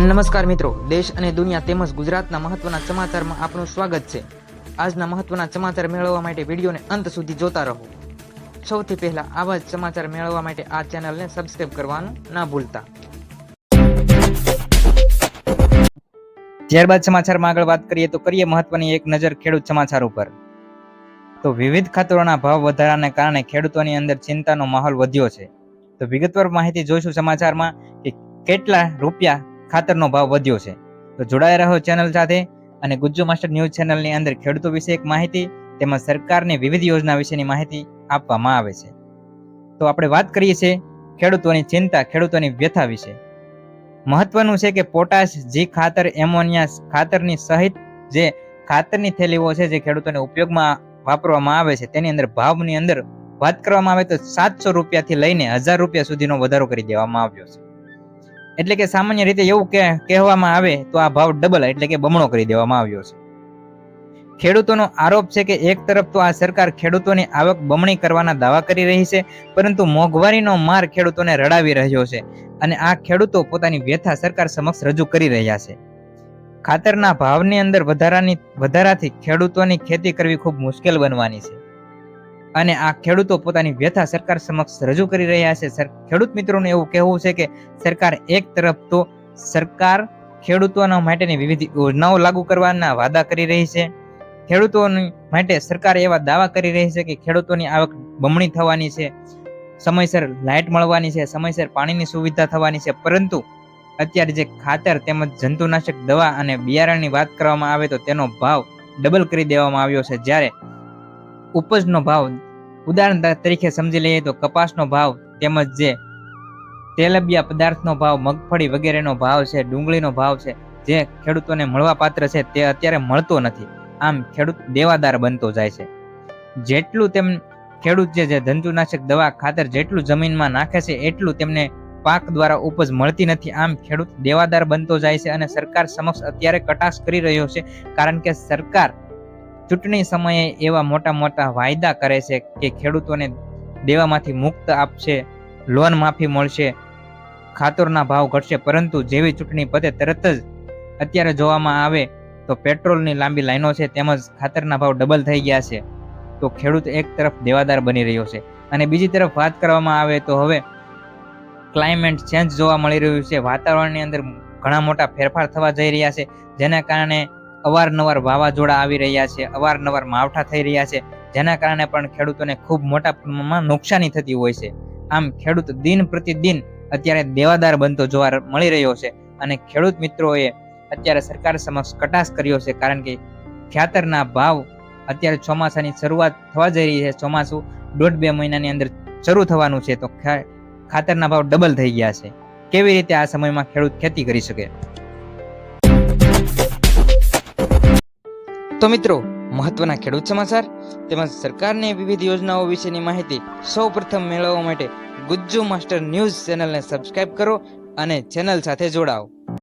નમસ્કાર મિત્રો, દેશ અને દુનિયા તેમજ ગુજરાતના મહત્વના સમાચારમાં આપનું સ્વાગત છે। આજના મહત્વના સમાચાર મેળવવા માટે વિડીયોને અંત સુધી જોતા રહો। સૌથી પહેલા આવા જ સમાચાર મેળવવા માટે આ ચેનલને સબસ્ક્રાઇબ કરવાનું ના ભૂલતા। ત્યારબાદ સમાચારમાં આગળ વાત કરીએ તો કરીએ મહત્વની એક નજર ખેડૂત સમાચાર ઉપર। તો વિવિધ ખાતરોના ભાવ વધારાને કારણે ખેડૂતોની અંદર ચિંતાનો માહોલ વધ્યો છે। તો વિગતવાર માહિતી જોઈશું સમાચારમાં કે કેટલા રૂપિયા ખાતરનો ભાવ વધ્યો છે। તો જોડાઈ રહો ચેનલ સાથે અને ગુજ્જુ માસ્ટર ન્યૂઝ ચેનલની અંદર ખેડૂતો વિશે એક માહિતી તેમજ સરકારની વિવિધ યોજના વિશેની માહિતી આપવામાં આવે છે। તો આપણે વાત કરીએ છીએ ખેડૂતોની ચિંતા, ખેડૂતોની વ્યથા વિશે। મહત્વનું છે કે પોટાશ, જી ખાતર, એમોનિયા ખાતરની સહિત જે ખાતરની થેલીઓ છે જે ખેડૂતોને ઉપયોગમાં વાપરવામાં આવે છે તેની અંદર ભાવની અંદર વાત કરવામાં આવે તો 700 રૂપિયાથી લઈને 1000 રૂપિયા સુધીનો વધારો કરી દેવામાં આવ્યો છે। એટલે કે સામાન્ય રીતે એવું કહેવામાં આવે તો આ ભાવ ડબલ એટલે કે બમણો કરી દેવામાં આવ્યો છે। ખેડૂતોનો આરોપ છે કે એક તરફ તો આ સરકાર ખેડૂતોની આવક બમણી કરવાના દાવા કરી રહી છે, પરંતુ મોંઘવારીનો માર ખેડૂતોને રડાવી રહ્યો છે અને આ ખેડૂતો પોતાની વ્યથા સરકાર સમક્ષ રજૂ કરી રહ્યા છે। ખાતરના ભાવની અંદર વધારાથી ખેડૂતોની ખેતી કરવી ખૂબ મુશ્કેલ બનવાની છે અને આ ખેડૂતો પોતાની વ્યથા સરકાર સમક્ષ રજૂ કરી રહ્યા છે। ખેડૂત મિત્રોનું એવું કહેવું છે કે સરકાર એક તરફ તો સરકાર ખેડૂતોના માટેની વિવિધ યોજનાઓ લાગુ કરવાના વાદા કરી રહી છે, ખેડૂતોની માટે સરકાર એવા દાવા કરી રહી છે કે ખેડૂતોની આવક બમણી થવાની છે, સમયસર લાઇટ મળવાની છે, સમયસર પાણીની સુવિધા થવાની છે, પરંતુ અત્યારે જે ખાતર તેમજ જંતુનાશક દવા અને બિયારણની વાત કરવામાં આવે તો તેનો ભાવ ડબલ કરી દેવામાં આવ્યો છે। જ્યારે ઉપજનો ભાવ ઉદાહરણ તરીકે સમજી લઈએ તો કપાસનો ભાવ તેમજ જે તેલબિયા પદાર્થનો ભાવ, મગફળી વગેરેનો ભાવ છે, ડુંગળીનો ભાવ છે, જે ખેડૂતોને મળવા પાત્ર છે તે અત્યારે મળતો નથી। આમ ખેડૂત દેવાદાર બનતો જાય છે। જેટલું ખેડૂત જે જંતુનાશક દવા ખાતર જેટલું જમીનમાં નાખે છે એટલું તેમને પાક દ્વારા ઉપજ મળતી નથી। આમ ખેડૂત દેવાદાર બનતો જાય છે અને સરકાર સમક્ષ અત્યારે કટાક્ષ કરી રહ્યો છે, કારણ કે સરકાર ચૂંટણી સમયે એવા મોટા મોટા વાયદા કરે છે કે ખેડૂતોને દેવામાંથી મુક્ત આપશે, લોન માફી મળશે, ખાતરના ભાવ ઘટશે, પરંતુ જેવી ચૂંટણી પતે તરત જ અત્યારે જોવામાં આવે તો પેટ્રોલની લાંબી લાઈનો છે તેમજ ખાતરના ભાવ ડબલ થઈ ગયા છે। તો ખેડૂત એક તરફ દેવાદાર બની રહ્યો છે અને બીજી તરફ વાત કરવામાં આવે તો હવે ક્લાઇમેટ ચેન્જ જોવા મળી રહ્યું છે। વાતાવરણની અંદર ઘણા મોટા ફેરફાર થવા જઈ રહ્યા છે, જેના કારણે અવારનવાર વાવાઝોડા આવી રહ્યા છે, અવારનવાર માવઠા થઈ રહ્યા છે, જેના કારણે પણ ખેડૂતોને ખૂબ મોટા પ્રમાણમાં નુકસાની થતી હોય છે। આમ ખેડૂત દિન પ્રતિદિન અત્યારે દેવાદાર બનતો જોવા મળી રહ્યો છે અને ખેડૂત મિત્રોએ અત્યારે સરકાર સમક્ષ કટાક્ષ કર્યો છે, કારણ કે ખાતરના ભાવ અત્યારે ચોમાસાની શરૂઆત થવા જઈ રહી છે। ચોમાસું 1.5-2 મહિનાની અંદર શરૂ થવાનું છે, તો ખાતરના ભાવ ડબલ થઈ ગયા છે। કેવી રીતે આ સમયમાં ખેડૂત ખેતી કરી શકે? તો મિત્રો, મહત્વના ખેડૂત સમાચાર તેમજ સરકારની વિવિધ યોજનાઓ વિશેની માહિતી સૌપ્રથમ મેળવવા માટે ગુજ્જુ માસ્ટર ન્યૂઝ ચેનલને સબસ્ક્રાઇબ કરો અને ચેનલ સાથે જોડાઓ।